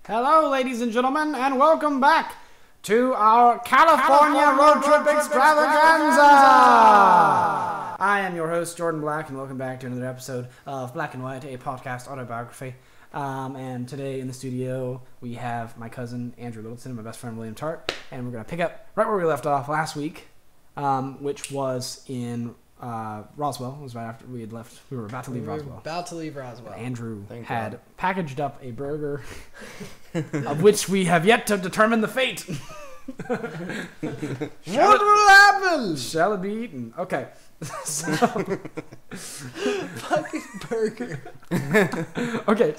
Hello, ladies and gentlemen, and welcome back to our California Road Trip Extravaganza! I am your host, Jordan Black, and welcome back to another episode of Black and White, a podcast autobiography. And today in the studio, we have my cousin, Andrew Littleton, and my best friend, William Tart, and we're going to pick up right where we left off last week, which was in Roswell. It was right after we had left. We were about to leave Roswell. About to leave Roswell. Andrew had packaged up a burger of which we have yet to determine the fate. What will happen? Shall it be eaten? Okay. So, fucking burger. Okay.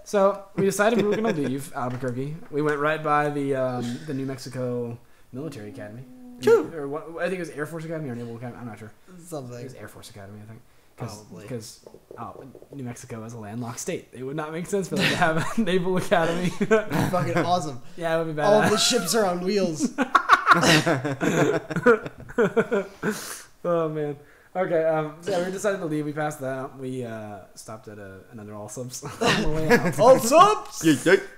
So we decided we were going to leave Albuquerque. We went right by the New Mexico Military Academy. Or what, I think it was Air Force Academy or Naval Academy. I'm not sure. Something. It was Air Force Academy, I think. Probably. Because New Mexico is a landlocked state. It would not make sense for them to have a naval academy. Fucking awesome. Yeah, it would be bad. All of the ships are on wheels. Oh, man. Okay, so we decided to leave. We passed that. We stopped at another Allsup's on the way out. Allsup's?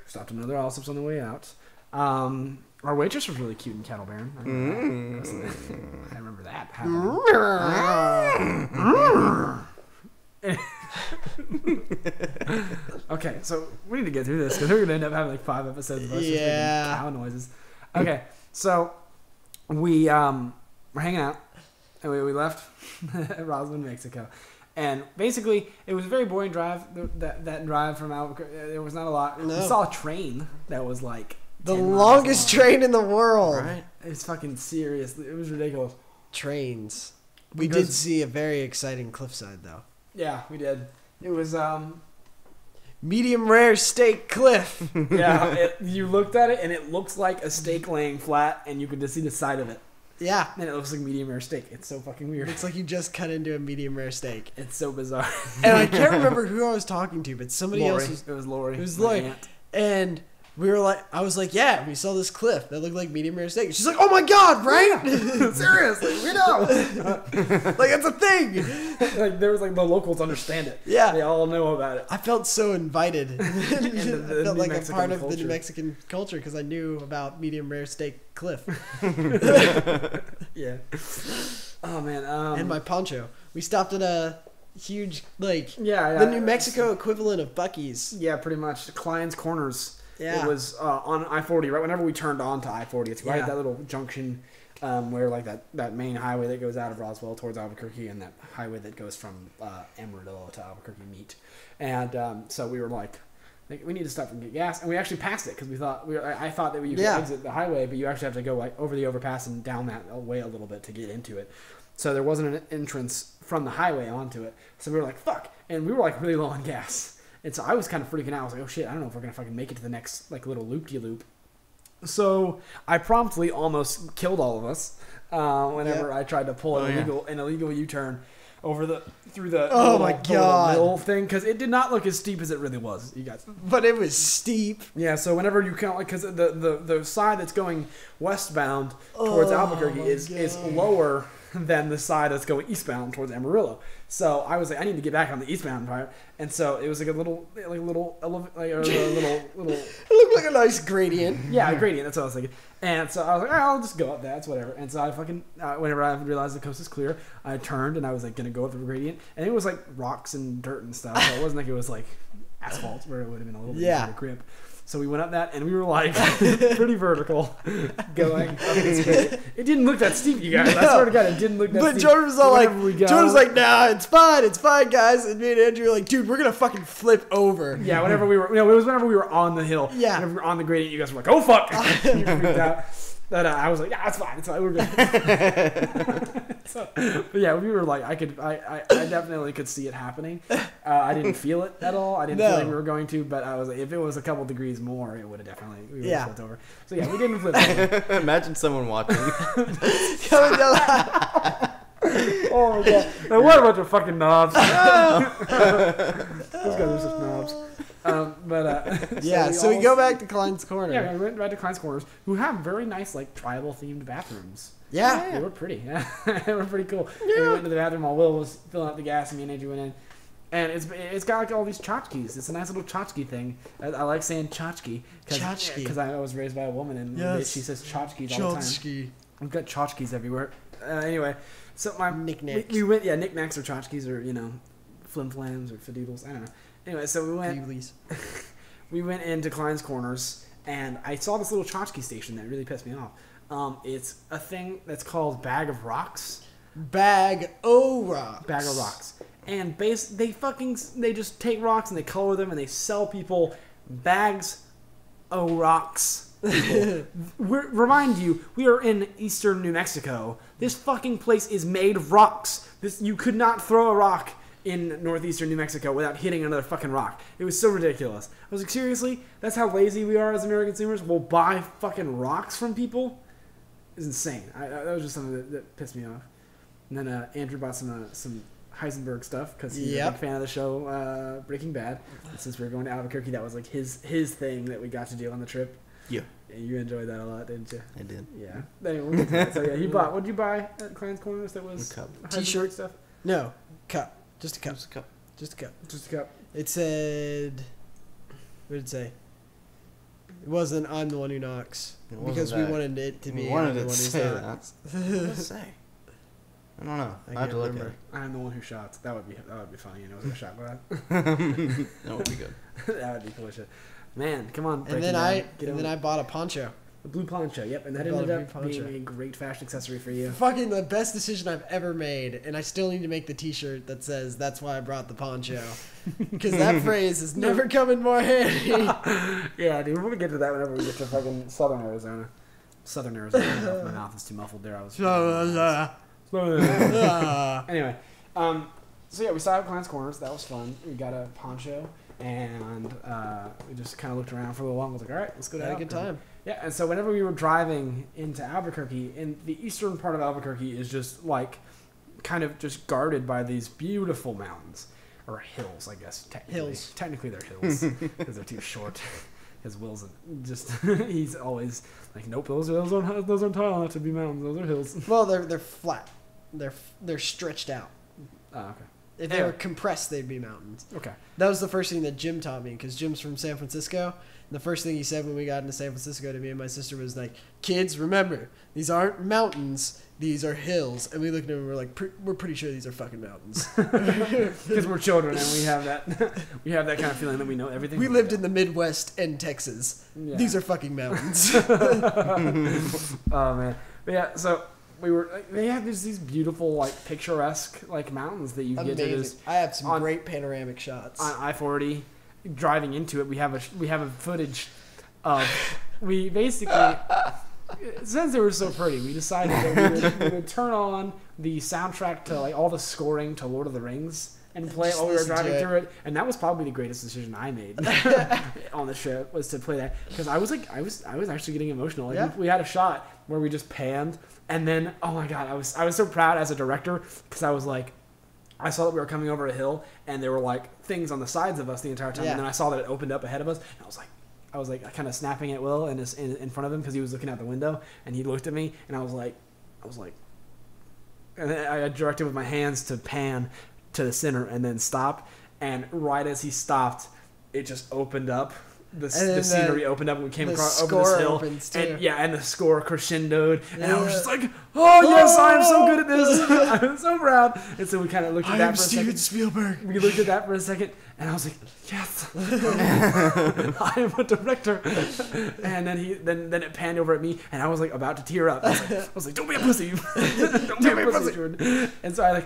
Stopped at another Allsup's on the way out. Our waitress was really cute in Cattle Baron. I remember that. Okay, so we need to get through this because we're going to end up having like 5 episodes of us just making cow noises. Okay, so we were hanging out and we left Roswell, New Mexico. And basically, it was a very boring drive. That drive from Albuquerque, there was not a lot. No. We saw a train that was like the longest train in the world. Right? It's fucking serious. It was ridiculous. Trains. We did see a very exciting cliffside, though. Yeah, we did. It was medium rare steak cliff. Yeah, you looked at it and it looks like a steak laying flat, and you could just see the side of it. Yeah, and it looks like medium rare steak. It's so fucking weird. It's like you just cut into a medium rare steak. It's so bizarre. And I can't remember who I was talking to, but somebody Lori. else. It was Lori. It was Lori. And we were like, I was like, yeah, we saw this cliff that looked like medium rare steak. She's like, oh my god, right? Yeah. Seriously, we know. Like, it's a thing. Like, there was like the locals understand it. Yeah, they all know about it. I felt so invited. I felt like Mexican a part of culture. the New Mexican culture because I knew about medium rare steak cliff. Yeah. Oh man. And my poncho. We stopped at a huge the New Mexico equivalent of Buc-ee's. Yeah, pretty much. Klein's Corners. Yeah. It was on I-40, right whenever we turned onto I-40. It's right at that little junction where like that main highway that goes out of Roswell towards Albuquerque and that highway that goes from Amarillo to Albuquerque meet. And so we were like, we need to stop and get gas. And we actually passed it because we thought I thought that you could exit the highway, but you actually have to go like over the overpass and down that way a little bit to get into it. So there wasn't an entrance from the highway onto it. So we were like, fuck. And we were like really low on gas. And so I was kind of freaking out. I was like, oh shit, I don't know if we're going to fucking make it to the next like little loop-de-loop. So I promptly almost killed all of us whenever I tried to pull an illegal U-turn through the little mill thing, because it did not look as steep as it really was, you guys. But it was steep. Yeah, so whenever you count, like, because the side that's going westbound towards Albuquerque is lower than the side that's going eastbound towards Amarillo. So I was like, I need to get back on the eastbound part, and so it was like a little. It looked like a nice gradient. Yeah, a gradient. That's what I was thinking. And so I was like, I'll just go up that. It's whatever. And so I fucking whenever I realized the coast is clear, I turned and I was like gonna go up the gradient, and it was like rocks and dirt and stuff. So it wasn't like it was like asphalt where it would have been a little bit easier to grip. So we went up that, and we were like pretty vertical going up this gradient. It didn't look that steep, you guys. I swear to God, it didn't look that steep. But Jordan was all like, nah, it's fine, guys. And me and Andrew were like, dude, we're gonna fucking flip over. Yeah, whenever we were, it was whenever we were on the hill. Yeah. Whenever we were on the gradient, you guys were like, oh fuck. You freaked out. But I was like, yeah, it's fine, we're good. But yeah, we were like, I definitely could see it happening. I didn't feel it at all. I didn't feel like we were going to, but I was like, if it was a couple degrees more, it would have definitely flipped over. So yeah, we didn't flip over. Imagine someone watching. Oh my god! Now, what a bunch of fucking knobs! Those guys are just knobs. So we go back to Klein's Corner. Yeah, we went back to Klein's Corners, who have very nice, like, tribal themed bathrooms. Yeah. They were pretty. Yeah, they were pretty cool. Yeah. And we went to the bathroom while Will was filling up the gas, and me and Andrew went in. And it's got like all these tchotchkes. It's a nice little tchotchke thing. I like saying tchotchke because I was raised by a woman and she says tchotchkes all the time. I've got tchotchkes everywhere. Anyway, so my knickknacks. We went knickknacks or tchotchkes or flim-flams or fadoodles. I don't know. Anyway, so we went into Klein's Corners and I saw this little tchotchke station that really pissed me off. It's a thing that's called Bag of Rocks. Bag o' Rocks. Bag of Rocks. And they just take rocks and they color them and they sell people bags o' rocks. Remind you, we are in eastern New Mexico. This fucking place is made of rocks. You could not throw a rock in northeastern New Mexico without hitting another fucking rock. It was so ridiculous. I was like, seriously? That's how lazy we are as American consumers? We'll buy fucking rocks from people? It's insane. That was just something that pissed me off. And then Andrew bought some Heisenberg stuff because he's a big fan of the show Breaking Bad. And since we were going to Albuquerque, that was like his thing that we got to do on the trip. Yeah. And you enjoyed that a lot, didn't you? I did. Yeah. Anyway, we'll get to that. So yeah, he bought. What did you buy at Klein's Corners? That was a cup. T-shirt stuff. No, cup. Just a cup. Just a cup. Just a cup. Just a cup. It said. What did it say? It wasn't "I'm the one who knocks" because we wanted it to be. We wanted the it one to who say knocks. that. What did it say? I don't know. I have to look at it. I'm the one who shots. That would be funny. Was it a shot glass? That would be good. That would be cool shit. Man, come on. And then I bought a poncho. A blue poncho, yep, and that ended up being a great fashion accessory for you. Fucking the best decision I've ever made, and I still need to make the T-shirt that says "That's why I brought the poncho," because that phrase is never coming more handy. Yeah, dude, we're gonna get to that whenever we get to fucking Southern Arizona. My mouth is too muffled there. Anyway, so yeah, we saw Klein's Corners. That was fun. We got a poncho, and we just kind of looked around for a little while. I was like, all right, let's go to Albuquerque. Had a good time. Yeah, and so whenever we were driving into Albuquerque, in the eastern part of Albuquerque is just like kind of just guarded by these beautiful mountains. Or hills, I guess. Technically they're hills because they're too short. His Will's just he's always like, nope, those aren't tall enough to be mountains. Those are hills. Well, they're flat. They're stretched out. Oh, okay. If they were compressed, they'd be mountains. Okay. That was the first thing that Jim taught me, because Jim's from San Francisco. And the first thing he said when we got into San Francisco to me and my sister was like, "Kids, remember, these aren't mountains. These are hills." And we looked at him and we're like, "We're pretty sure these are fucking mountains." Because we're children and we have that kind of feeling that we know everything. We lived in the Midwest and Texas. Yeah. These are fucking mountains. Oh man, but yeah. So they have these beautiful like picturesque like mountains that you get to just. I have some great panoramic shots on I-40. Driving into it, we have a footage of we basically. Since they were so pretty, we decided that we would turn on the soundtrack to like all the scoring to Lord of the Rings and play it while we were driving through it. And that was probably the greatest decision I made on the trip, was to play that, because I was actually getting emotional. Like, we had a shot where we just panned, and then oh my god, I was so proud as a director, because I was like, I saw that we were coming over a hill and there were like things on the sides of us the entire time, and then I saw that it opened up ahead of us, and I was like kind of snapping at Will in front of him because he was looking out the window, and he looked at me, and I was like, and then I directed with my hands to pan to the center and then stop, and right as he stopped, it just opened up. The scenery opened up and we came across over this hill, and the score crescendoed, and I was just like, "Oh yes, I am so good at this! I'm so proud!" And so we kind of looked at that for a second. Spielberg. We looked at that for a second, and I was like, "Yes, I am a director." And then it panned over at me, and I was like about to tear up. I was like, "Don't be a pussy! Don't be a pussy, Jordan." And so I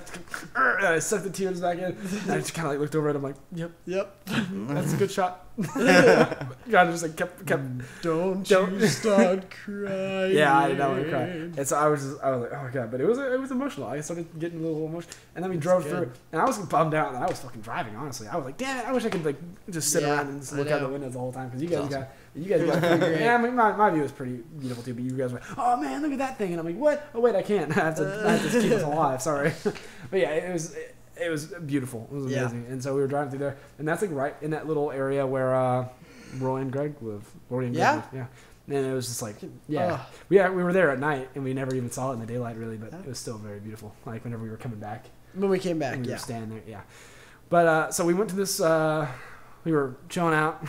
sucked the tears back in, and I just kind of like looked over at him like, "Yep, that's a good shot." God just like kept. Don't you start crying. Yeah, I did not want to cry, and so I was like, oh my god, but it was emotional. I started getting a little emotional, and then we drove through, and I was bummed out that I was fucking driving. Honestly, I was like, damn it, I wish I could like just sit around and just look out the windows the whole time, because you guys got yeah, I mean, my view was pretty beautiful too, but you guys were like, oh man, look at that thing, and I'm like, what? Oh wait, I can't. I have to keep us alive. Sorry, but yeah, it was beautiful. It was amazing. And so we were driving through there, and that's like right in that little area where Roy and Greg live. Yeah. And it was just like, we were there at night, and we never even saw it in the daylight really, but it was still very beautiful. Like whenever we were coming back. When we came back, we were standing there, But so we went to this. We were chilling out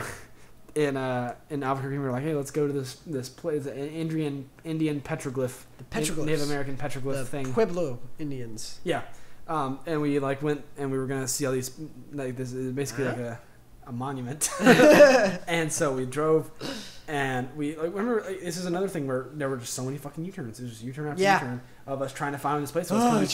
in Albuquerque. We were like, hey, let's go to this place, an Indian petroglyph, The petroglyphs. Native American petroglyph The thing. Pueblo Indians. Yeah, and we like went and we were gonna see all these, like, this is basically like a monument. And so we drove, and we like, remember, like, this is another thing where there were just so many fucking U-turns. There was just U-turn after U-turn of us trying to find this place. Oh, we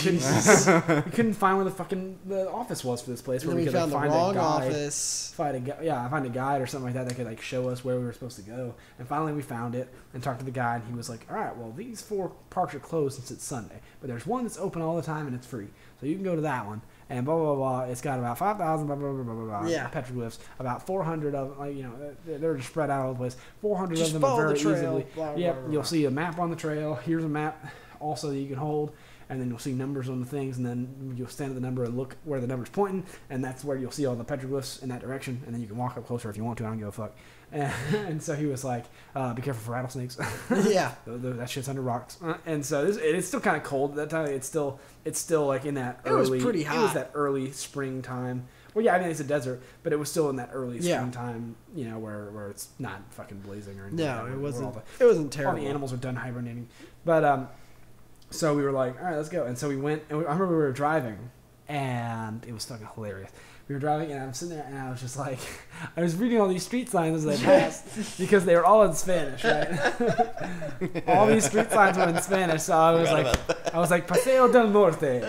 couldn't find where the office was for this place. And Where then we could found like, the find wrong a guide, office. find a guide or something like that could like show us where we were supposed to go. And finally we found it and talked to the guide. And he was like, all right, well, these 4 parks are closed since it's Sunday, but there's one that's open all the time and it's free, so you can go to that one. And blah blah blah. It's got about 5,000 blah blah blah blah blah petroglyphs. About 400 of, like, you know, they're just spread out all over the place. 400 Just of them are follow very the trail. easily. Blah, blah, Yep, blah, blah. you'll see a map on the trail. Here's a map also that you can hold, and then you'll see numbers on the things, and then you'll stand at the number and look where the number's pointing, and that's where you'll see all the petroglyphs in that direction. And then you can walk up closer if you want to. I don't give a fuck. And so he was like, be careful for rattlesnakes. Yeah. That shit's under rocks. And so it's still kind of cold at that time. It's still like in that early. It was pretty hot. It was that early springtime. Well, yeah, I mean, it's a desert, but it was still in that early springtime, you know, where it's not fucking blazing or anything. No, like that, it where wasn't. all It wasn't the terrible. animals are done hibernating. But so we were like, all right, let's go. And so we went, and I remember we were driving, and it was fucking hilarious. We were driving, and I'm sitting there, and I was just like, I was reading all these street signs as I passed, because they were all in Spanish, right? All these street signs were in Spanish, so I was like, Paseo del Norte,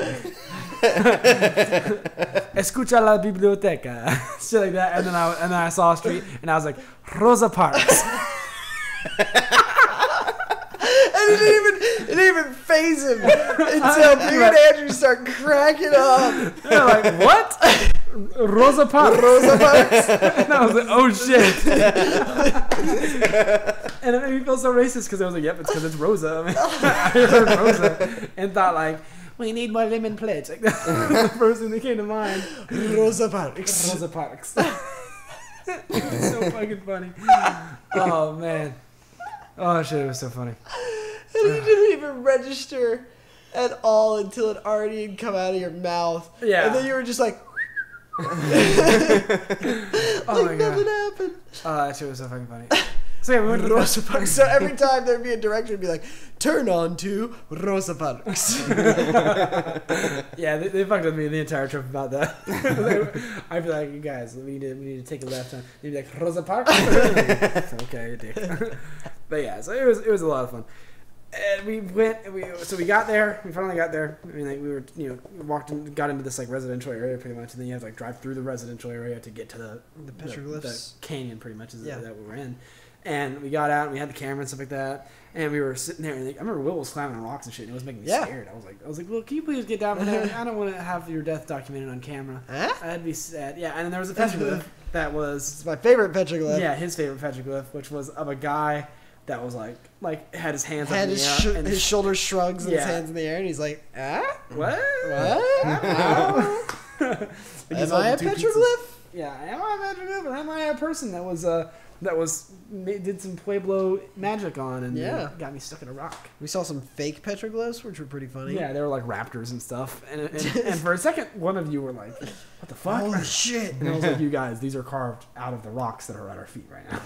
escucha la biblioteca, shit like that. And then I saw a street, and I was like, Rosa Parks. And it didn't even phase him until me and Andrew start cracking up. They're like, what? Rosa Parks. Rosa Parks. And I was like, oh shit. And it made me feel so racist because I was like, yep, it's because it's Rosa. I mean, I heard Rosa and thought like, we need more lemon plates. Like, that's the first thing that came to mind. Rosa Parks. Rosa Parks. It's so fucking funny. Oh man. Oh shit, it was so funny. And it didn't even register at all until it already had come out of your mouth. Yeah. And then you were just like, Oh like my nothing god. happened. Oh, that shit was so fucking funny. So yeah, we went to Rosa Parks. So every time there'd be a director, it'd be like, turn on to Rosa Parks. Yeah, they fucked with me the entire trip about that. I'd be like, you guys, we need to take a left. They'd be like, Rosa Parks? Okay, dick. But yeah, so it was a lot of fun. And we went, so we got there. We finally got there. I mean, like, we were, got into this like residential area pretty much, and then you have to like drive through the residential area to get to the petroglyphs. the canyon, pretty much, that we were in. And we got out, and we had the camera and stuff like that, and we were sitting there, and like, I remember Will was climbing on rocks and shit, and it was making me scared. I was like, Will, can you please get down from there? I don't want to have your death documented on camera. Huh? That'd be sad. Yeah, and then there was a petroglyph that was It's my favorite petroglyph. yeah, his favorite petroglyph, which was of a guy that was like had his hands Had up in his, the air. And his shoulders shrugs and his Yeah. hands in the air, and he's like, ah? what? What? Like, he's Am I a holding 2 pizzas. petroglyph? Yeah, am I a petroglyph? Or am I a person that did some Pueblo magic on and got me stuck in a rock? We saw some fake petroglyphs, which were pretty funny. Yeah, they were like raptors and stuff. And for a second, one of you were like, what the fuck? Holy shit. And I was like, you guys, these are carved out of the rocks that are at our feet right now.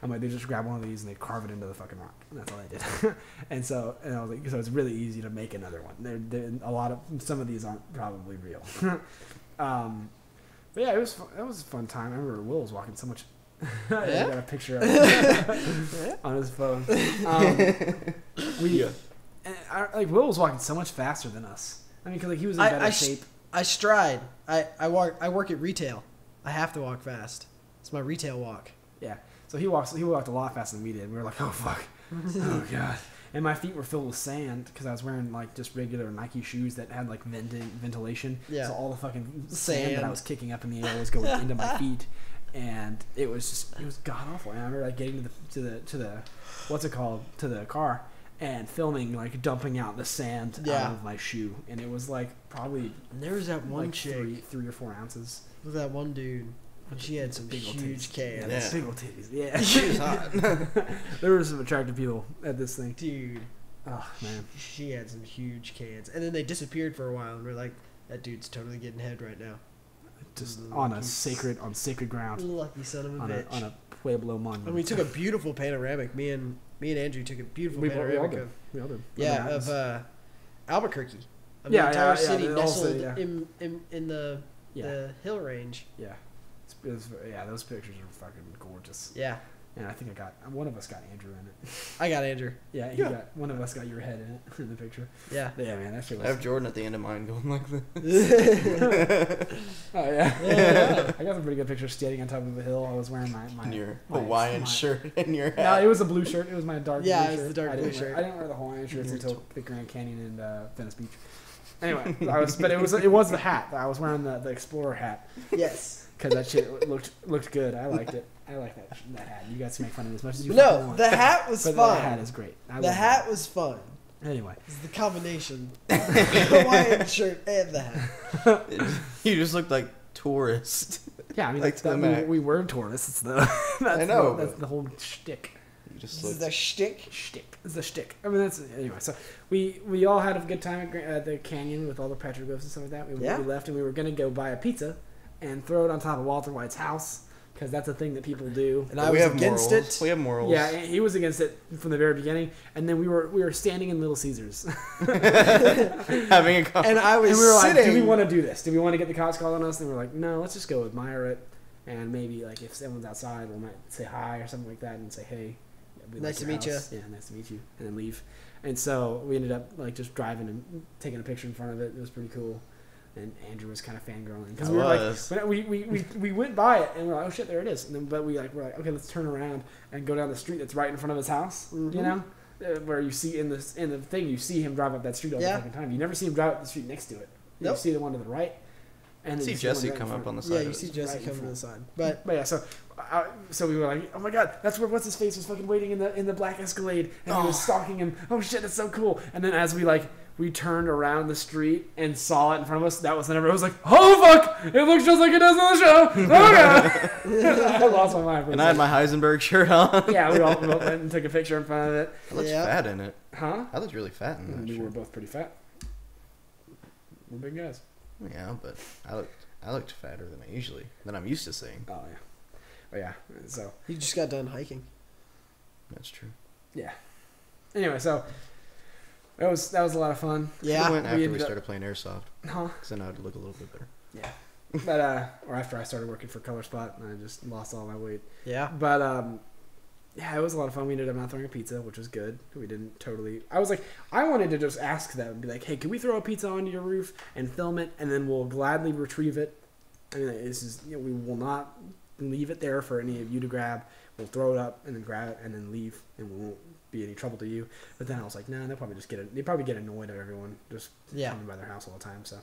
I'm like, they just grab one of these and they carve it into the fucking rock. And that's all I did. and I was like, so it's really easy to make another one. Some of these aren't probably real. But yeah, it was a fun time. I remember Will was walking so much. I got a picture of it on his phone. Will was walking so much faster than us. I mean, because like, he was in better shape. I stride. I work at retail. I have to walk fast. It's my retail walk. Yeah. So he walked a lot faster than we did. We were like, oh fuck, oh god. And my feet were filled with sand because I was wearing like just regular Nike shoes that had like ventilation. Yeah. So all the fucking sand that I was kicking up in the air was going into my feet, and it was god awful. And I remember like getting to the car and filming like dumping out the sand out of my shoe, and it was like probably there was that one like chick, 3 or 4 ounces. with that one dude. She had some big old huge titties. cans. Big old titties. Yeah. She was hot. There were some attractive people at this thing. Dude. Oh, man. She had some huge cans. And then they disappeared for a while, and we're like, that dude's totally getting head right now. just on sacred ground. Lucky son of a bitch. On a Pueblo monument. And we took a beautiful panoramic. Me and Andrew took a beautiful panoramic. We all did. Yeah, of Albuquerque. Of the entire city nestled in the hill range. Yeah. Those pictures are fucking gorgeous. Yeah. And I think one of us got Andrew in it. I got Andrew. Yeah, one of us got your head in it in the picture. Yeah. Yeah, man, that shit was. I have Jordan at the end of mine going like this. Oh yeah. I got some pretty good pictures standing on top of a hill. I was wearing my Hawaiian shirt and your hat. No, it was a blue shirt. It was my dark blue shirt. Yeah, it was the dark blue shirt. I didn't wear the Hawaiian shirts until the Grand Canyon and Venice Beach. Anyway, it was the hat. I was wearing the Explorer hat. Yes. Because that shit looked good. I liked it. I like that hat. You guys can make fun of it as much as you want. The hat was fun. The hat is great. The hat was fun. Anyway. It's the combination. The Hawaiian shirt and the hat. You just looked like tourist. Yeah, I mean, like we were tourists. I know. That's the whole shtick. This is the shtick? Shtick. It's the shtick. I mean, anyway, so we all had a good time at the canyon with all the petroglyphs and stuff like that. We left and we were going to go buy a pizza and throw it on top of Walter White's house. Because that's a thing that people do. And I was against it. We have morals. Yeah, he was against it from the very beginning. And then we were standing in Little Caesars. Having a conversation. And I was and we were sitting. like, do we want to do this? Do we want to get the cops called on us? And we were like, no, let's just go admire it. And maybe like if someone's outside, we might say hi or something like that and say, hey. Nice to meet you. Yeah, nice to meet you. And then leave. And so we ended up like just driving and taking a picture in front of it. It was pretty cool. And Andrew was kind of fangirling because we went by it and we're like, oh shit, there it is. And then we're like, okay, let's turn around and go down the street that's right in front of his house. Mm-hmm. You know, where you see in the thing you see him drive up that street all the fucking time. You never see him drive up the street next to it. You see the one to the right. And then you see Jesse come up on the side. Yeah, you see Jesse come on the side. But yeah, so we were like, oh my god, that's where what's his face was fucking waiting in the black Escalade, and he was stalking him. Oh shit, that's so cool. And then as we turned around the street and saw it in front of us, that was whenever it was like, oh fuck, it looks just like it does on the show. Oh god. I lost my mind. And I had my Heisenberg shirt on. Yeah, we all went and took a picture in front of it. I looked fat in it. Huh? I looked really fat in that. We were both pretty fat. We're big guys. Yeah, but I looked fatter than I'm used to seeing. Oh yeah. But yeah, so you just got done hiking. That's true. Yeah. Anyway, so that was a lot of fun. Yeah. We went after we started playing airsoft. Huh? Because then I would look a little bit better. Yeah. But or after I started working for Color Spot and I just lost all my weight. Yeah. But yeah, it was a lot of fun. We ended up not throwing a pizza, which was good. We didn't totally. I was like, I wanted to just ask them, be like, hey, can we throw a pizza onto your roof and film it, and then we'll gladly retrieve it. I mean, this is we will not leave it there for any of you to grab. We'll throw it up and then grab it and then leave, and we won't be any trouble to you. But then I was like, nah, they probably get annoyed at everyone just coming by their house all the time. So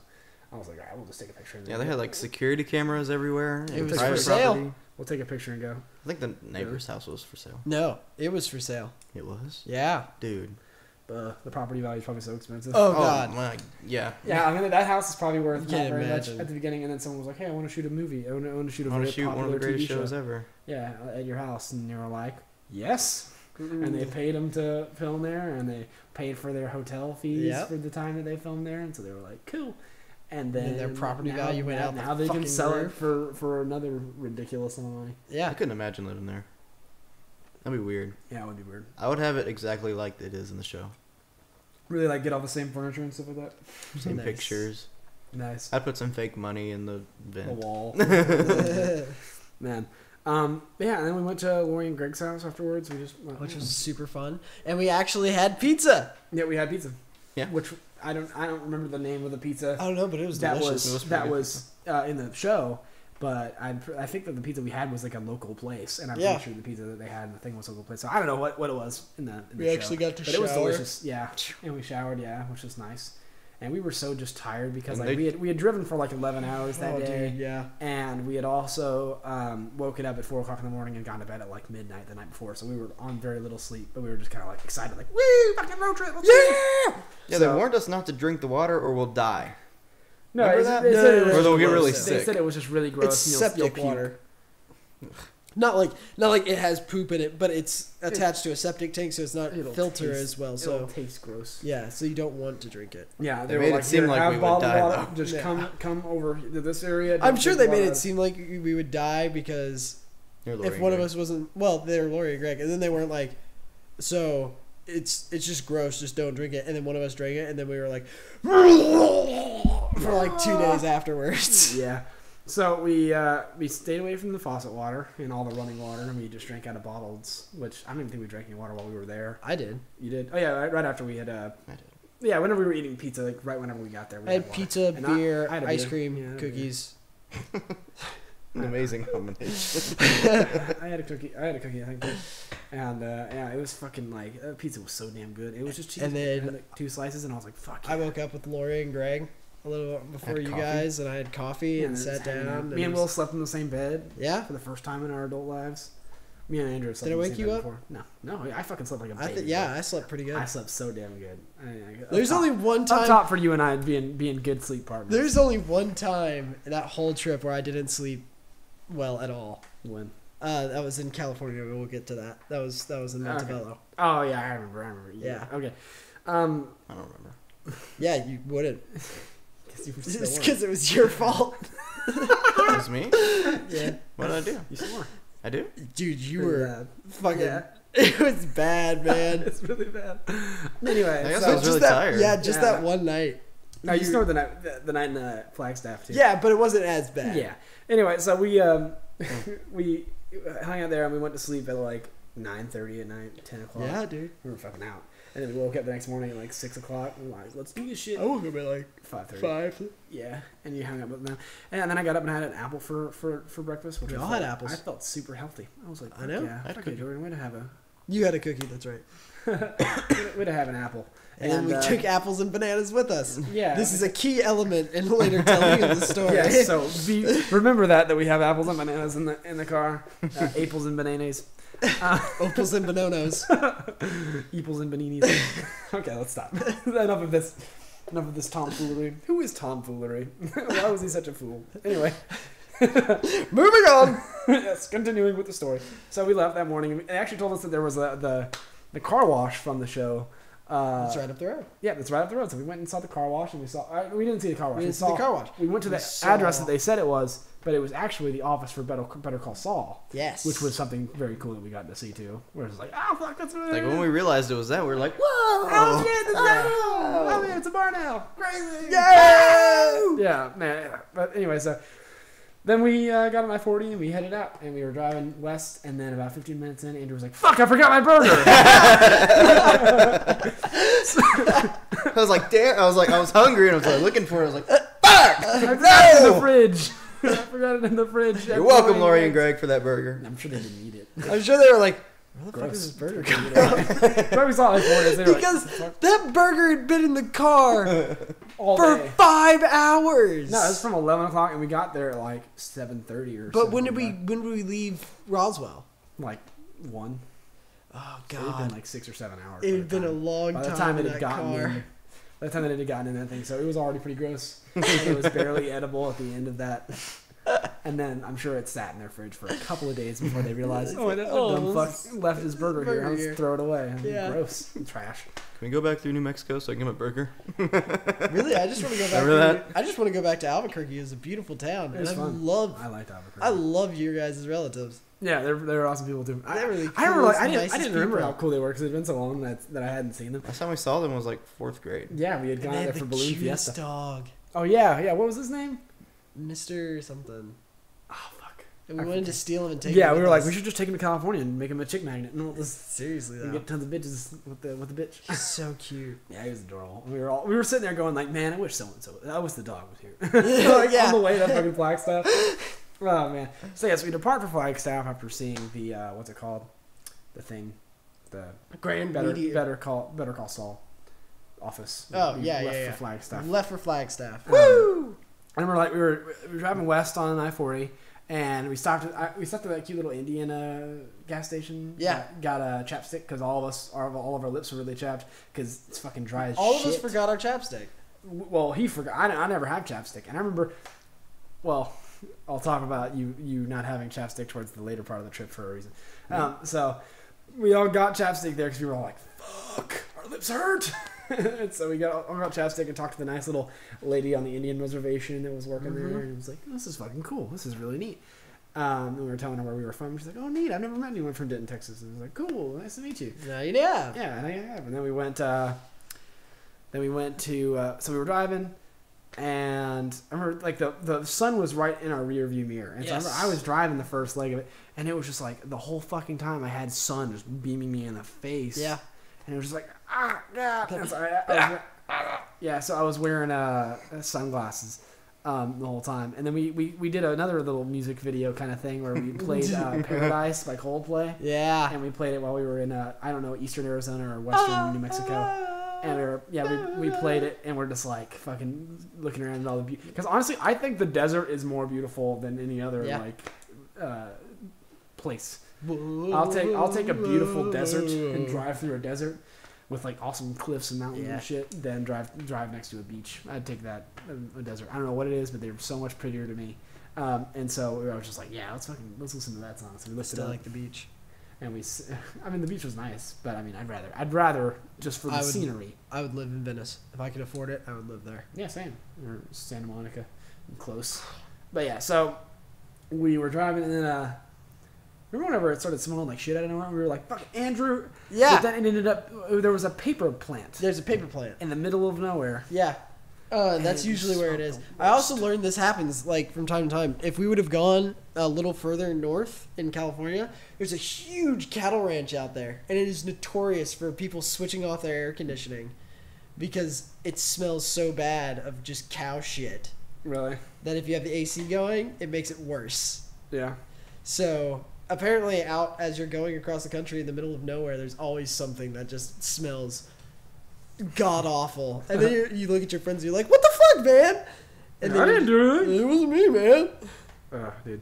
I was like, all right, we'll just take a picture. Yeah, they had like security cameras everywhere. It was for sale. Property. We'll take a picture and go. I think the neighbor's house was for sale. No, it was for sale. It was? Yeah. Dude. The property value is probably so expensive. Oh god. Yeah. Yeah, I mean that house is probably worth not very imagine. much at the beginning, and then someone was like, "Hey, I want to shoot a movie. I want to shoot one of the greatest shows ever." Yeah, at your house, and they were like, "Yes." And they paid them to film there, and they paid for their hotel fees for the time that they filmed there, and so they were like, "Cool." And then their property value went out. Now they can sell it for another ridiculous amount of money. Yeah, I couldn't imagine living there. That'd be weird. Yeah, it would be weird. I would have it exactly like it is in the show. Really, like get all the same furniture and stuff like that. Same pictures. Nice. I'd put some fake money in the vent. The wall. Man. Yeah, and then we went to Lori and Greg's house afterwards. Which was super fun, and we actually had pizza. Yeah, we had pizza. Yeah. Which I don't remember the name of the pizza. I don't know, but it was delicious. That was in the show. But I think that the pizza we had was like a local place, and I'm pretty sure the pizza that they had in the thing was a local place. So I don't know what it was in the we show. actually got to shower. But it was delicious, yeah. And we showered, which was nice. And we were so just tired because like we had driven for like 11 hours that day. Dude, yeah. And we had also woken up at 4 o'clock in the morning and gone to bed at like midnight the night before. So we were on very little sleep, but we were just kind of like excited, like woo, fucking road trip, let's go! Yeah, they warned us not to drink the water or we'll die. No, they said it was or they'll get really sick. They said it was just really gross. It's septic water. Not like it has poop in it, but it's attached to a septic tank, so it's not filter as well. So it'll taste gross. Yeah, so you don't want to drink it. Yeah, they made it seem like we would die. Just come over to this area. I'm sure they made it seem like we would die because if one of us wasn't, well, they were Lori and Greg, and then they weren't like, so it's just gross, just don't drink it. And then one of us drank it, and then we were like, for like 2 days afterwards. Yeah. So we stayed away from the faucet water and all the running water, and we just drank out of bottles, which I don't even think we drank any water while we were there. I did. You did? Oh yeah, right after we had. I did. Yeah, whenever we were eating pizza, like right whenever we got there, we I had pizza, and beer, I had ice beer. cream, cookies. An amazing combination. I had a cookie, I think, too. And yeah, it was fucking like pizza was so damn good. It was just cheese. And then I had, like 2 slices, and I was like, "Fuck." Yeah. I woke up with Lori and Greg a little before you guys, and I had coffee and sat down. Me and Will slept in the same bed. Yeah, for the first time in our adult lives. Me and Andrew slept. Did I in the wake same you bed up? Before. No, I fucking slept like a baby. I slept pretty good. I slept so damn good. There's only one time. Up top for you and I being good sleep partners. There's only one time in that whole trip where I didn't sleep well at all. When? That was in California. We'll get to that. That was in Montebello. Okay. Oh yeah, I remember. Yeah. Okay. I don't remember. Yeah, you wouldn't. It's because it was your fault. It was me? Yeah. What did I do? You swore. I do? Dude, you were fucking. Yeah. It was bad, man. It's really bad. Anyway, I guess so I was really that, tired. Yeah, just that one night. No, you snored the night in Flagstaff too. Yeah, but it wasn't as bad. Yeah. Anyway, so we we hung out there and we went to sleep at like 9:30 at night, 10 o'clock. Yeah, dude. We were fucking out. And then we woke up the next morning at like 6 o'clock. And we were like, let's do this shit. I woke up at like 5:30. 5. Yeah, and you hung up with them. And then I got up and had an apple for breakfast. Which We all had apples. I felt super healthy. I was like, I know. Yeah, I had fuck it, cookie. Jordan, way to have a You had a cookie, that's right. way to have an apple. And then we took apples and bananas with us. Yeah. This is a key element in later telling of the story. Yeah, so remember that we have apples and bananas in the car. Apples and bananas. Opals and bananas. Eeples and bananas. Okay, let's stop. Enough of this tomfoolery. Who is tomfoolery? Why was he such a fool? Anyway. Moving on. Yes, continuing with the story. So we left that morning. They actually told us that there was the car wash from the show. That's right up the road. Yeah, that's right up the road. So we went and saw the car wash, and we saw. We didn't see the car wash. We didn't see the car wash. We went to the address that they said it was, but it was actually the office for Better Call Saul. Yes. Which was something very cool that we got to see too. Where it was like, oh fuck, that's Like when we realized it was that, we were like, whoa! Oh shit, it's oh man, it's a bar now. Crazy. Yeah. Yeah, man. Yeah. But anyway, so then we got on I-40 and we headed out and we were driving west, and then about 15 minutes in, Andrew was like, fuck, I forgot my burger. I was like, damn. I was hungry and I was like looking for it. I was like, fuck! I forgot it in the fridge. I forgot it in the fridge. You're welcome, Lori and Greg, for that burger. I'm sure they didn't eat it. I'm sure they were like, where the fuck Gross. is this burger coming from? But we saw I-40. They were Because like, that burger had been in the car all for day. 5 hours. No, it was from 11 o'clock, and we got there at like 7:30 or. But when did something. we leave Roswell? Like 1. Oh So it had God, been like 6 or 7 hours. it had been a long By time. the time it in had that gotten car. in, by the time that it had gotten in that thing, so it was already pretty gross. And it was barely edible at the end of that. And then I'm sure it sat in their fridge for a couple of days before they realized, that dumb fuck left his burger here. Let's throw it away. Yeah. Gross. Trash. Can we go back through New Mexico so I can get my burger? Really, I just want to go back. Remember that? I just want to go back to Albuquerque. It's a beautiful town, It was and fun. I liked Albuquerque. love your guys' relatives. Yeah, they're awesome people too. They're really I remember, cool, I nicest didn't remember people. how cool they were because it had been so long that I hadn't seen them. Last time we saw them was like 4th grade. Yeah, we had And gone they out had there for the Balloon cutest Fiesta. dog, Oh yeah. What was his name? Mr. something. Oh fuck. And we wanted to steal him and take him. Yeah, we with were like, us. we should just take him to California and make him a chick magnet. And Seriously and though. get tons of bitches with the bitch. He's so cute. Yeah, he was adorable. We were sitting there going like, man, I wish so and so. I wish the dog was here. Yeah. On the way to fucking Flagstaff. Oh man. So yes, we depart for Flagstaff after seeing the what's it called, the thing, the Grand Better Media. Better Call Saul office. Oh We yeah, left yeah. for Flagstaff. Left for Flagstaff. Woo! I remember like we were driving west on I-40. And we stopped at that cute little Indian gas station. Yeah. Got a chapstick because all of our lips were really chapped because it's fucking dry as All shit. of us forgot our chapstick. Well, he forgot. I never have chapstick, and I remember. Well, I'll talk about you not having chapstick towards the later part of the trip for a reason. So we all got chapstick there because we were all like, "Fuck, our lips hurt." And so we all got chapstick and talked to the nice little lady on the Indian reservation that was working there, and it was like, "This is fucking cool. This is really neat." And we were telling her where we were from. She's like, "Oh, neat. I've never met anyone from Denton, Texas." And I was like, "Cool. Nice to meet you." Now you have. Yeah, and I have. And then we went. So we were driving, and I remember like the sun was right in our rear view mirror, and so Yes. I remember I was driving the first leg of it, and it was just like the whole fucking time I had sun just beaming me in the face. Yeah. And it was just like so I was wearing sunglasses the whole time, and then we did another little music video kind of thing where we played Paradise by Coldplay. Yeah. And we played it while we were in eastern Arizona or western New Mexico. And we played it, and we're just like fucking looking around at all the beauty. Because honestly, I think the desert is more beautiful than any other place. I'll take a beautiful desert and drive through a desert with like awesome cliffs and mountains and shit. Then drive next to a beach. I'd take that a desert. I don't know what it is, but they're so much prettier to me. And so I was just like, yeah, let's listen to that song. So we listened to like the beach. And the beach was nice, but I mean, I'd rather just for the scenery. I would live in Venice if I could afford it. I would live there. Yeah, same. Or Santa Monica, close. But yeah, so we were driving, and then remember whenever it started smelling like shit out of nowhere? We were like, "Fuck, Andrew!" Yeah. But then it ended up there was a paper plant. There's a paper plant in the middle of nowhere. Yeah. That's usually where it is. I also learned this happens like from time to time. If we would have gone a little further north in California, there's a huge cattle ranch out there, and it is notorious for people switching off their air conditioning because it smells so bad of just cow shit. Really? That if you have the AC going, it makes it worse. Yeah. So apparently, out as you're going across the country in the middle of nowhere, there's always something that just smells god awful, and then you look at your friends and you're like, "What the fuck, man?" And I didn't do it. It wasn't me, man. Oh, dude.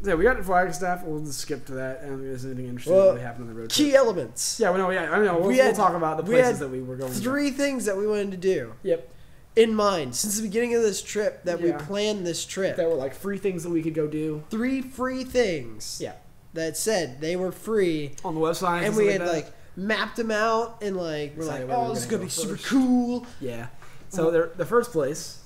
So we got the Flagstaff. We'll just skip to that. I don't think there's anything interesting that really happened on the road trip. Key elements. Yeah, I know. We'll talk about the places that we were going. Three things that we wanted to do. Yep. In mind, since the beginning of this trip, that we planned this trip. That were like free things that we could go do. 3 free things. Yeah. That said they were free on the website, and we had like mapped them out, and like we're like, "Oh, this is gonna be super cool." Yeah. So the first place,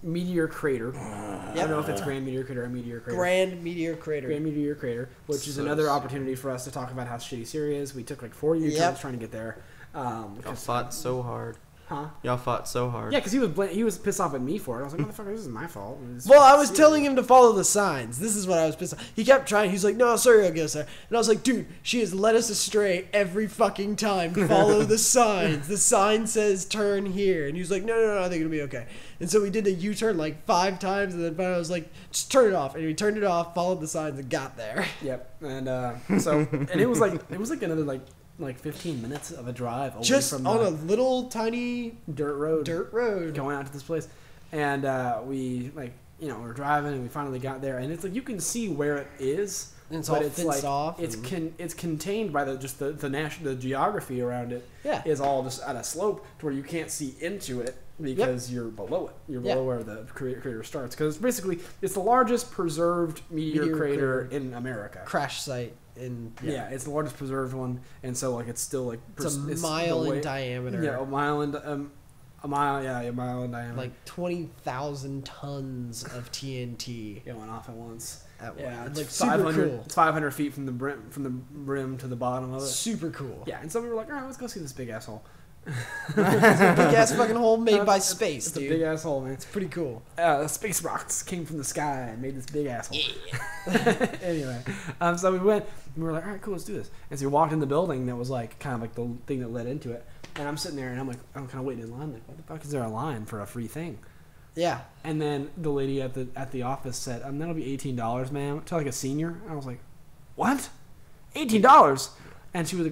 Meteor Crater. I don't know if it's Grand Meteor Crater or Meteor Crater. Grand Meteor Crater, which is another opportunity for us to talk about how shitty Syria is. We took like 4 years trying to get there. Y'all fought so hard. Huh? Y'all fought so hard. Yeah, because he was pissed off at me for it. I was like, "Motherfucker, this is my fault." Well, I was telling him to follow the signs. This is what I was pissed off. He kept trying. He's like, "No, sorry, I'll get us there." And I was like, "Dude, she has led us astray every fucking time. Follow the signs. The sign says turn here." And he was like, No, I think it'll be okay. And so we did a U-turn like 5 times, and then finally I was like, "Just turn it off." And we turned it off, followed the signs, and got there. Yep. And and it was like another like 15 minutes of a drive away just from on a little tiny dirt road going out to this place. And we we're driving, and we finally got there, and it's like you can see where it is, and it's all fenced off. It's contained by the geography around it. Yeah. Is all just at a slope to where you can't see into it because you're below it. You're below where the crater starts, because basically it's the largest preserved meteor crater in America. Crash site. It's the largest preserved one, and so like it's still like it's a mile in diameter. Yeah, a mile in diameter. Like 20,000 tons of TNT going off at once. It's like super cool. It's 500 feet from the brim to the bottom of it. Super cool. Yeah, and so we were like, all right, let's go see this big asshole. It's a big ass fucking hole made by space, it's dude. It's a big asshole, man. It's pretty cool. Space rocks came from the sky and made this big asshole. Yeah. Anyway, so we went, and we were like, all right, cool, let's do this. And so we walked in the building that was like kind of like the thing that led into it. And I'm sitting there, and I'm kind of waiting in line, like, what the fuck is there a line for a free thing? Yeah. And then the lady at the office said, that'll be $18, ma'am, to like a senior. And I was like, what? $18? And she was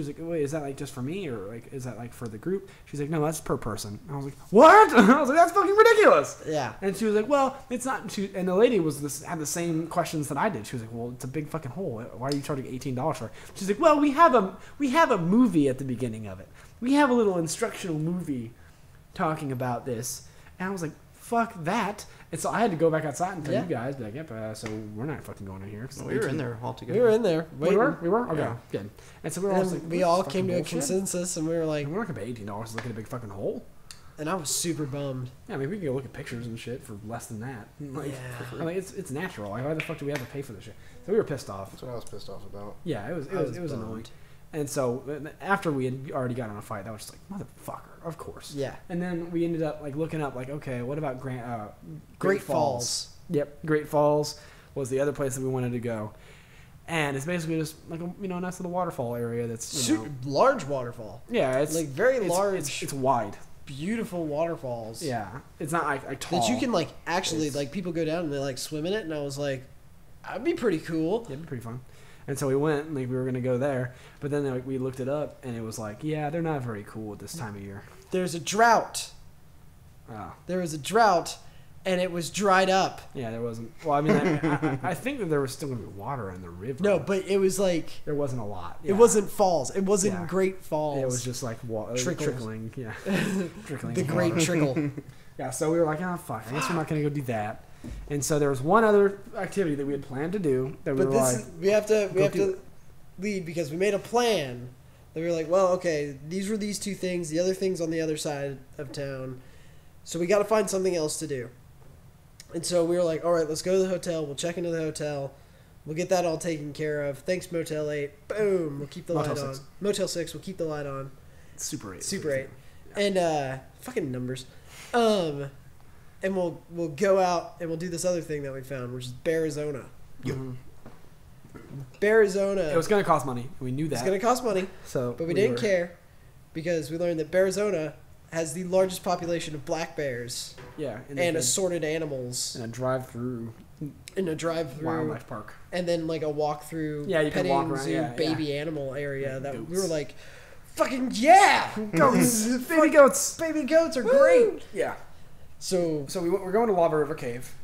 like, wait, is that like just for me, or like is that like for the group? She's like, no, that's per person. I was like, what? I was like, that's fucking ridiculous. Yeah. And she was like, well, it's not. And the lady had the same questions that I did. She was like, well, it's a big fucking hole. Why are you charging $18 for it? She's like, well, we have a movie at the beginning of it. We have a little instructional movie talking about this. And I was like, fuck that. And so I had to go back outside and tell Yeah. you guys, be like, yep, so we're not fucking going in here. Well, we were in there all together. We were in there. We Waiting. were? Okay, Yeah. good. And so we were And all like, we "This all is came to a fucking bullshit." consensus, and we were like, Like, we're not going to pay $18 to look at a big fucking hole. and I was super bummed. Yeah, I mean, we can go look at pictures and shit for less than that. Like, Yeah. I mean, it's natural. Like, why the fuck do we have to pay for this shit? So we were pissed off. That's what I was pissed off about. Yeah, it was bummed. annoying. And so after we had already gotten in a fight, I was just like, motherfucker, of course. Yeah. And then we ended up like looking up, like, okay, what about Great Falls. Yep, Great Falls was the other place that we wanted to go, and it's basically just like a nice little waterfall area that's Large waterfall. yeah, it's Like very it's- large, It's wide. beautiful waterfalls. Yeah, it's not like tall. That you can like actually It's- like people go down and they like swim in it, and I was like, that'd be pretty cool. Yeah, it'd be pretty fun. And so we went, and like we were gonna go there, but then like we looked it up, and it was like, yeah, they're not very cool at this time of year. There's a drought. There was a drought, and it was dried up. Yeah, there wasn't. Well, I mean, I think that there was still gonna be water in the river. No, but it was like there wasn't a lot. it wasn't falls. It wasn't Yeah. Great Falls. It was just like Trickles. trickling. Yeah, trickling. the Great water. Trickle. Yeah, so we were like, oh fuck, I guess we're not gonna go do that. And so there was one other activity that we had planned to do that we But were this like, is, we have go do to it. lead because we made a plan. That we were like, well, okay, these were these two things. The other things on the other side of town. So we got to find something else to do. And so we were like, all right, let's go to the hotel. We'll check into the hotel. We'll get that all taken care of. Thanks, Motel 8. Boom. We'll keep the light Motel on. 6. Motel 6. We'll keep the light on. Super 8. Super 8. And fucking numbers. And we'll go out and we'll do this other thing that we found, which is Bearizona. Mhm. Bearizona. It was gonna cost money. We knew that. It's going to cost money, so, but we didn't care because we learned that Bearizona has the largest population of black bears Yeah, and assorted animals and a drive-through in a drive-through wildlife park. and then like a walk-through Yeah, you can petting walk around, zoo yeah, baby animal area Yeah, that we goats. were like, fucking yeah! Goats, baby goats. Baby goats are great! Yeah. So So we're going to Lava River Cave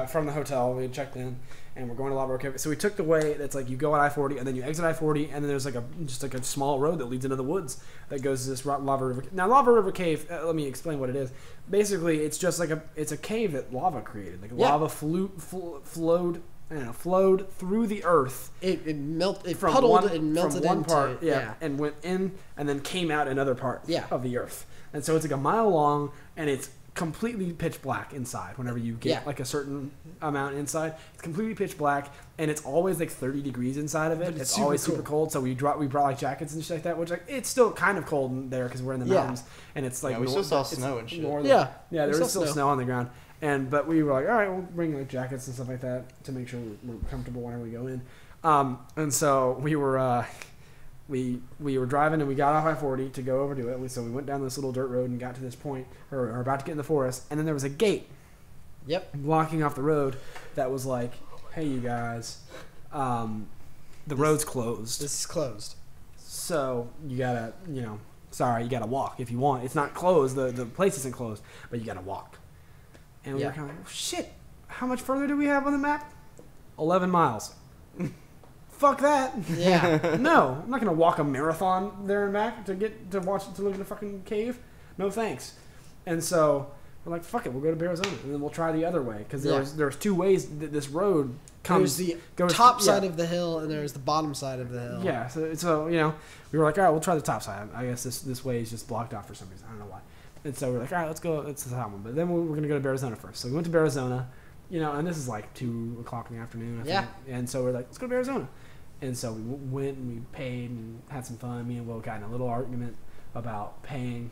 from the hotel. We had checked in, and we're going to Lava River Cave. So we took the way that's like you go on I-40, and then you exit I-40, and then there's like a small road that leads into the woods that goes to this Lava River. Now Lava River Cave. Let me explain what it is. Basically, it's just like it's a cave that lava created. Like Yeah. lava flowed. Flowed through the earth. it From puddled one, and melted from one into part, it. yeah, and went in and then came out another part Yeah. of the earth. And so it's like a mile long, and it's completely pitch black inside. Whenever you get Yeah. like a certain amount inside, it's completely pitch black, and it's always like 30 degrees inside of it. But it's It's super always cool. super cold. So we brought like jackets and shit like that, which like it's still kind of cold in there because we're in the Yeah. mountains, and it's like Yeah, we still saw it's snow and shit. northern. Yeah. Yeah, there There's was still still snow. snow on the ground. But we were like, all right, we'll bring like jackets and stuff like that to make sure we're comfortable whenever we go in. And so we were we were driving and we got off I-40 to go over to it. So we went down this little dirt road and got to this point, or about to get in the forest, and then there was a gate Yep. blocking off the road that was like, hey, you guys, the road's closed. This is closed. So you gotta, sorry, you gotta walk if you want. It's not closed. The place isn't closed, but you gotta walk. And we Yeah. were kind of like, shit, how much further do we have on the map? 11 miles. Fuck that. Yeah. No, I'm not gonna walk a marathon there and back to look at a fucking cave. No thanks. And so we're like, fuck it, we'll go to Arizona and then we'll try the other way because there's two ways that this road comes. There's the goes top yeah. side of the hill and there's the bottom side of the hill. Yeah, so we were like, all right, we'll try the top side. I guess this way is just blocked off for some reason. I don't know why. And so we're like, all right, let's go. It's the top one. But then we're gonna go to Arizona first. So we went to Arizona, and this is like 2:00 in the afternoon. I think. And so we're like, let's go to Arizona. And so we went and we paid and had some fun. Me and Will got in a little argument about paying.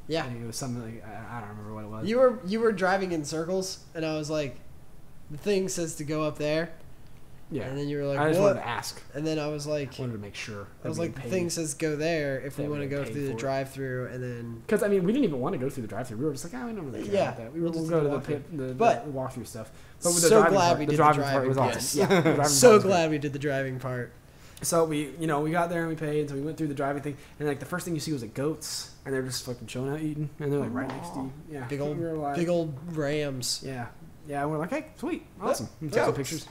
Yeah. I think it was something like I don't remember what it was. You were driving in circles and I was like, the thing says to go up there. Yeah. And then you were like, I just what? wanted to ask. And then I was like, I wanted to make sure. I was like, the thing says go there if we that want to we go paid through the for it. drive-through, and then Because we didn't even want to go through the drive-through. We were just like, we don't really care Yeah, about that. we'll We'll just go do to the the pit, the But walkthrough stuff. so the driving glad part, we the did the driving part was driving awesome. part. Yeah, the driving part so was great. glad we did the driving part. So we got there and we paid, and so we went through the driving thing, and like the first thing you see was like goats, and they're just fucking chilling out eating, and they're like right next to you. Yeah, Big we were like, old rams. Yeah, and we're like, hey, sweet, awesome. And took some Goats. pictures,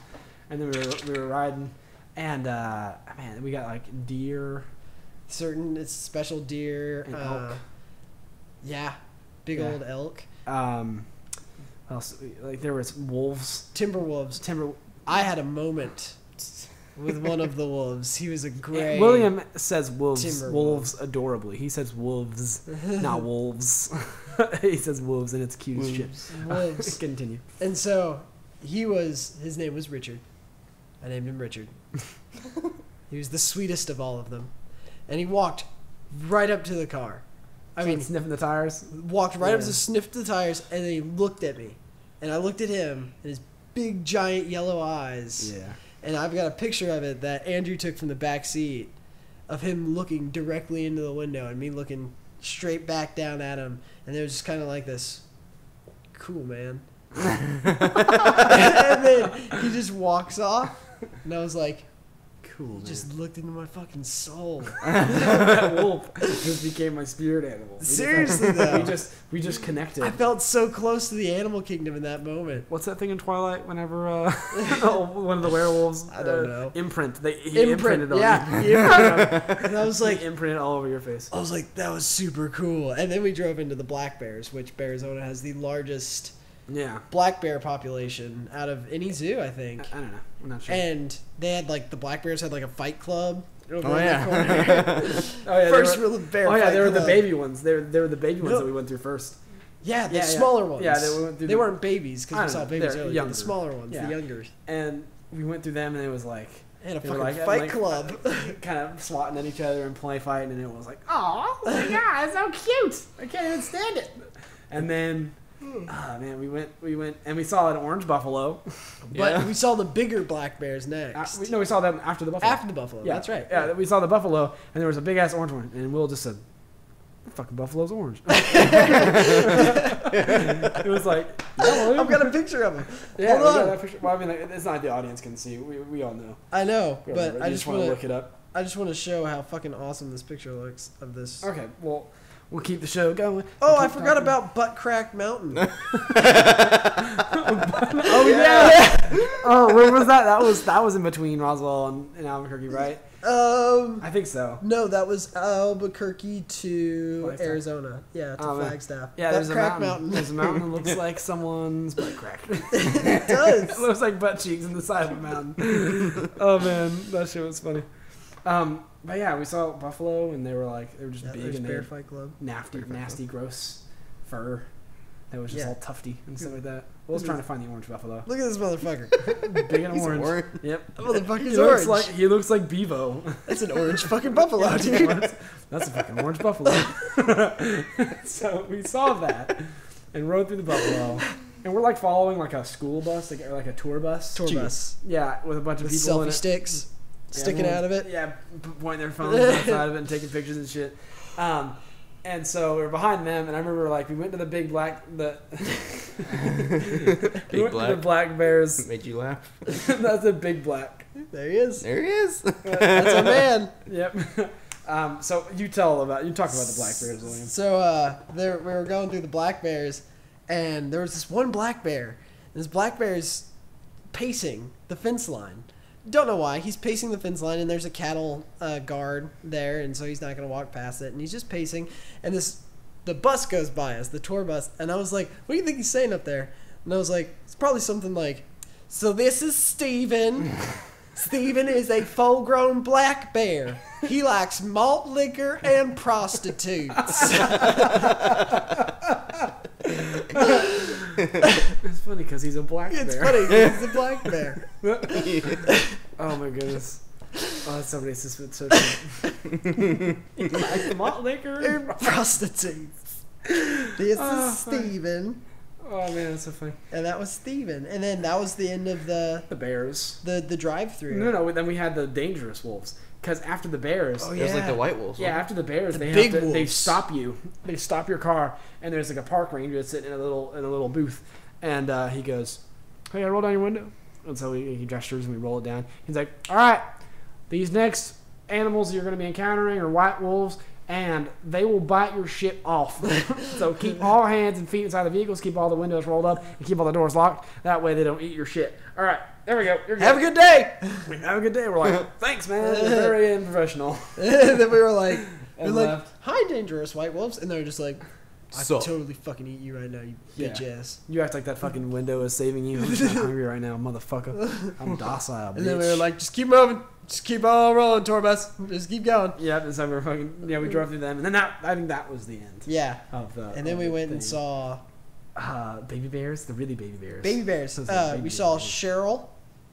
and then we were riding, and man, we got like deer. It's special deer. And elk. Yeah, big Yeah. old elk. What else? Like there was wolves. Timberwolves. I had a moment with one of the wolves. He was a gray. William says wolves. Timberwolves. Wolves adorably. He says wolves, not wolves. He says wolves, and it's cute as shit. Wolves. Continue. And so his name was Richard. I named him Richard. He was the sweetest of all of them. And he walked right up to the car. I mean, sniffing the tires. Walked right up to sniffed the tires, and then he looked at me. And I looked at him, and his big, giant yellow eyes. Yeah. And I've got a picture of it that Andrew took from the back seat of him looking directly into the window and me looking straight back down at him. And there was just kind of like this, cool, man. And then he just walks off, and I was like, cool, man. Just looked into my fucking soul. That wolf just became my spirit animal. Seriously, though. We just connected. I felt so close to the animal kingdom in that moment. What's that thing in Twilight? Whenever one of the werewolves, I don't know, imprint. He imprinted on you. He imprinted. And I was like, he imprinted all over your face. I was like, that was super cool. And then we drove into the black bears, which Arizona has the largest black bear population out of any zoo, I think. I don't know. I'm not sure. And they had like the black bears had like a fight club. Over Oh, in yeah. the corner. First real bear. Oh yeah, fight they were the club. baby ones. They were the baby ones that we went through first. Yeah, the smaller ones. Yeah, they weren't babies because we saw babies earlier. Younger. The smaller ones, the younger. And we went through them, and it was like they had a fucking fight club, kind of swatting at each other and play fighting, and it was like, oh my god, it's so cute. I can't even stand it. And then. Oh man, we went, and we saw an orange buffalo. But we saw the bigger black bears next. We saw them after the buffalo. After the buffalo, yeah, that's right. Yeah, we saw the buffalo, and there was a big ass orange one, and Will just said, "The fucking buffalo's orange." It was like, I've got a picture of him. Yeah, Hold on. that picture. Well, I mean, like, it's not the audience can see. We all know. I know, but I just want to look it up. I just want to show how fucking awesome this picture looks of this. Okay, well. We'll keep the show going. Oh, I forgot about Butt Crack Mountain. Oh yeah. Oh, where was that? That was in between Roswell and Albuquerque, right? I think so. No, that was Albuquerque to Flagstaff. Arizona. Yeah, to Flagstaff. Yeah, Butt Crack Mountain. There's a mountain that looks like someone's butt crack. It does. It looks like butt cheeks in the side of a mountain. Oh man, that shit was funny. But yeah, we saw buffalo, and they were just big, and Bear Fight Club. Nasty, gross fur that was just all tufty and stuff like that. I was trying to find the orange buffalo. Look at this motherfucker. Big and orange. Yep. That motherfucker's orange. He looks like Bevo. That's an orange fucking buffalo, dude. That's a fucking orange buffalo. So we saw that and rode through the buffalo. And we're like following like a school bus, like a tour bus. Tour bus. Yeah, with a bunch of with people in selfie it. sticks sticking out of it. Yeah, pointing their phones outside of it and taking pictures and shit. And so we were behind them, and I remember we went to the big black the black bears. Made you laugh. That's a big black. There he is. That's a man. Yep. So you talk about the black bears, William. So we were going through the black bears, and there was this one black bear. And this black bear is pacing the fence line. Don't know why. He's pacing the fence line, and there's a cattle guard there, and so he's not going to walk past it. And he's just pacing, and the bus goes by us, the tour bus, and I was like, what do you think he's saying up there? And I was like, it's probably something like, so this is Steven. Steven is a full-grown black bear. He likes malt liquor and prostitutes. It's funny because he's a black bear. It's funny because he's a black bear. Oh my goodness. Oh, that's somebody's suspicion. He likes malt liquor and prostitutes. This is Steven. Oh man, that's so funny. And that was Steven. And then that was the end of the bears. The drive-through. No. Then we had the dangerous wolves. Because after the bears, it was like the white wolves. Yeah, after the bears, they stop you. They stop your car, and there's like a park ranger that's sitting in a little booth, and he goes, "Hey, I roll down your window." And so he gestures, and we roll it down. He's like, "All right, these next animals you're going to be encountering are white wolves, and they will bite your shit off. So keep all hands and feet inside the vehicles, keep all the windows rolled up, and keep all the doors locked. That way they don't eat your shit. All right, there we go. You're good. Have a good day. Have a good day." We're like, "Thanks, man. Very unprofessional." And then we were like, hi, dangerous white wolves. And they're just like, I'd So- totally fucking eat you right now, you bitch ass. You act like that fucking window is saving you. I'm just not hungry right now, motherfucker. I'm docile, bitch. And then we were like, just keep moving. Just keep on rolling, tour bus. Just keep going. yeah, and so we were fucking, we drove through them, and then I think that was the end. Yeah. Of the. And then we went and saw baby bears, the really baby bears. baby bears. Those are baby We saw bears. Cheryl,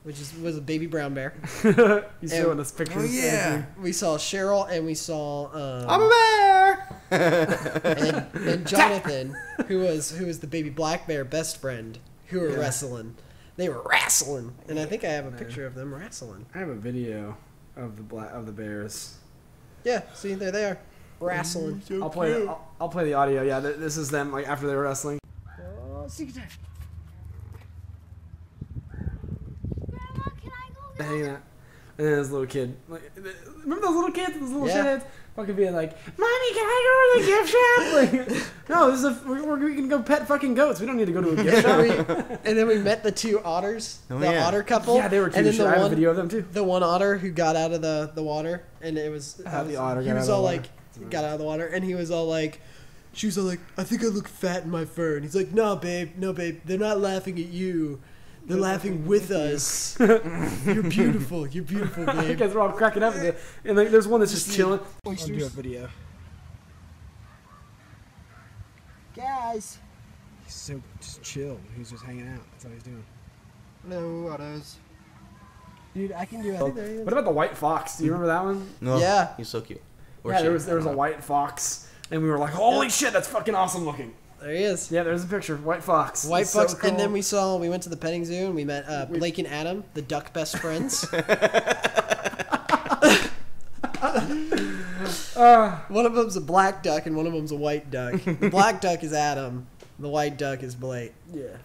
which was a baby brown bear. He's showing us pictures. Oh, yeah. We saw Cheryl and we saw I'm a bear. and Jonathan, who was the baby black bear best friend, who were wrestling. They were wrestling, and I think I have a picture of them wrestling. I have a video of the bears. Yeah, see, there they are, wrestling. I'll play. I'll play the audio. Yeah, this is them like after they were wrestling. Oh, secret time. Grandma, can I go? Hanging out. And then this little kid, like, remember those little kids, those little Yeah. shitheads, fucking being like, "Mommy, can I go to the gift shop?" Like, no, this is we can go pet fucking goats. We don't need to go to a gift shop. And then we met the two otters, Oh, the yeah. otter couple. Yeah, they were cute. And as then shit. I the have a one, video of them too. the one otter who got out of the water, and it was, The otter he got was out of all the like, water. got out of the water, and he was all like, she was all like, I think I look fat in my fur, and he's like, no, babe, they're not laughing at you. They're laughing with us. You're beautiful, babe. Because we're all cracking up, and like, there's one that's just chilling. I'll Oysters. do a video. Guys. He's so just chill. He's just hanging out. That's all he's doing. Hello, otters. Dude, I can do it. What about the white fox? Do you remember that one? No. Yeah. He's so cute. Or Yeah, she. there was a white fox, and we were like, "Holy shit, that's fucking awesome looking." There he is. Yeah, there's a picture. White fox. White It's fox, so cool. and then we went to the petting zoo and we met Blake and Adam, the duck best friends. One of them's a black duck and one of them's a white duck. The black duck is Adam. The white duck is Blake. Yeah.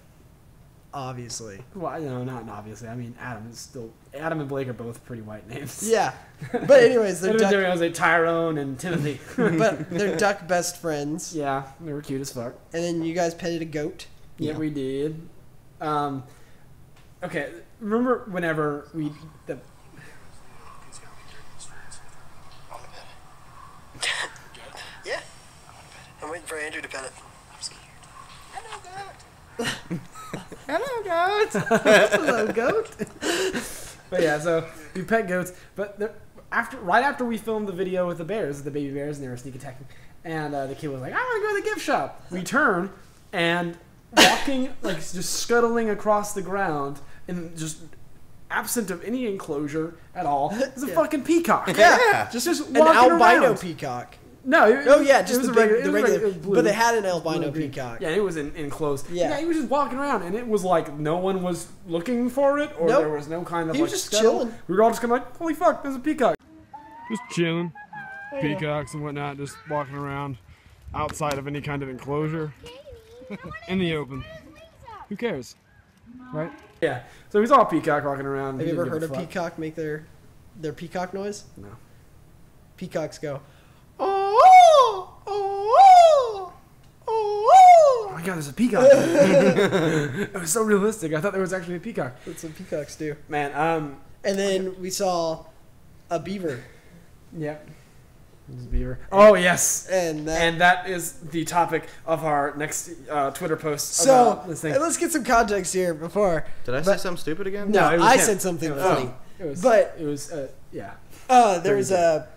Obviously. Well, not obviously. I mean, Adam and Blake are both pretty white names. Yeah. But anyways, they're There duck, was a Tyrone and Timothy. but they're duck best friends. Yeah, they were cute as fuck. And then you guys petted a goat. Yeah, we did. Okay, remember whenever Yeah. I'm waiting for Andrew to pet it. I'm scared. Hello, goat. Hello, goat. But yeah, so we pet goats. But right after we filmed the video with the bears, the baby bears, and they were sneak attacking, and the kid was like, "I want to go to the gift shop." We turn and walking, like just scuttling across the ground, and just absent of any enclosure at all, is a Yeah. fucking peacock. Yeah. just An walking albino around. peacock. No, Oh yeah, just it was the a big, regular, the it was regular. it was blue. But they had an albino Blue green. peacock. Yeah, it was enclosed. Yeah. He was just walking around, and it was like no one was looking for it, or Nope. there was no kind of He like was just scuttle. chilling. We were all just kind of like, holy fuck, there's a peacock. Just chilling, peacocks and whatnot, just walking around outside of any kind of enclosure, in the open. Who cares, right? Yeah. So we saw a peacock walking around. Have He you ever didn't heard a give fuck. peacock make their peacock noise? No. Peacocks go, oh, oh, oh, Oh my god, there's a peacock. It was so realistic. I thought there was actually a peacock. That's what peacocks do. Man, And then we saw a beaver, yep. There's a beaver. Oh yes. and And that is the topic of our next Twitter post. so about this thing. let's get some context here before. Did I say something stupid again? No, it was I him. said something It was funny. him. It was, But- it was yeah. There's a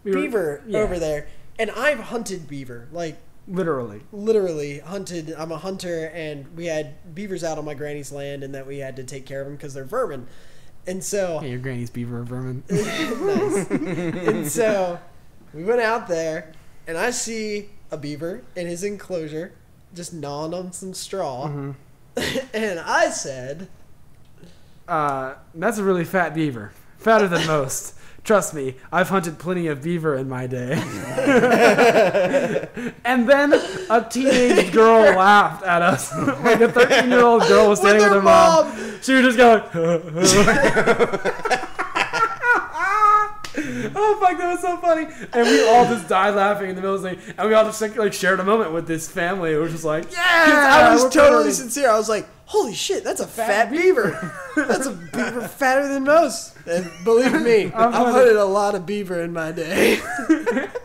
We were- beaver yeah. over there, and I've hunted beaver, like Literally. literally hunted. I'm a hunter, and we had beavers out on my granny's land, and that we had to take care of them because they're vermin. And so, Hey, your granny's beaver vermin. nice. And so, we went out there, and I see a beaver in his enclosure, just gnawing on some straw, Mhm. and I said, That's a really fat beaver. Fatter than most. Trust me, I've hunted plenty of beaver in my day. And then a teenage girl laughed at us. Like a 13-year-old girl was standing with her mom. She was just going, oh fuck, that was so funny. And we all just died laughing in the middle of the thing. And we all just like shared a moment with this family. It was just like, yeah, I was we're totally partying. sincere. I was like, holy shit, that's a fat beaver. That's a beaver fatter than most. And believe me, I've hunted a lot of beaver in my day.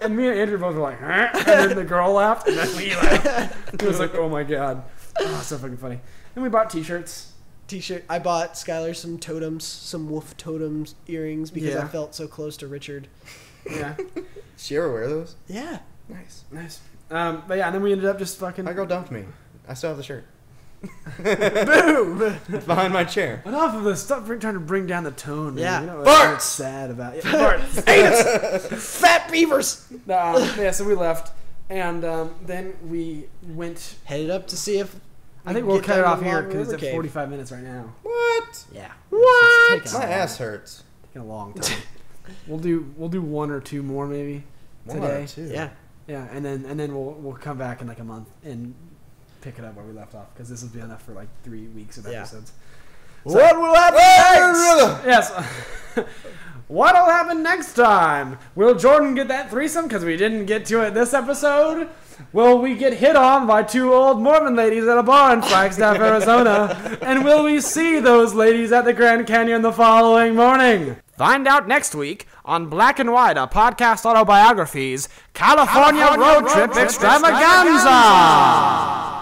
And me and Andrew both were like, huh? And then the girl laughed, and then we laughed. It was like, oh my god. Oh, so fucking funny. And we bought t-shirts. I bought Skylar some totems, some wolf totems earrings because I felt so close to Richard. Yeah. Did she ever wear those? Yeah. Nice. But yeah, and then we ended up just fucking... My girl dumped me. I still have the shirt. Boom! It's behind my chair. Enough of this. Stop trying to bring down the tone. Man. Yeah. You know, Farts! what's sad about it. Farts. Anus! Fat beavers! Yeah, so we left. And then we went... Headed up to see if... I think we'll cut it off here because because it's at 45 minutes right now. What? Yeah. What? It's My taking ass hurts. a long time. We'll do one or two more maybe today. 1 or 2. Yeah. Yeah, and then we'll come back in like a month and pick it up where we left off because this will be enough for like 3 weeks of episodes. What will happen next? Yes. What'll happen next time? Will Jordan get that threesome because we didn't get to it this episode? Will we get hit on by 2 old Mormon ladies at a bar in Flagstaff, Arizona? And will we see those ladies at the Grand Canyon the following morning? Find out next week on Black and White, a podcast autobiographies, California Road Trip Extravaganza.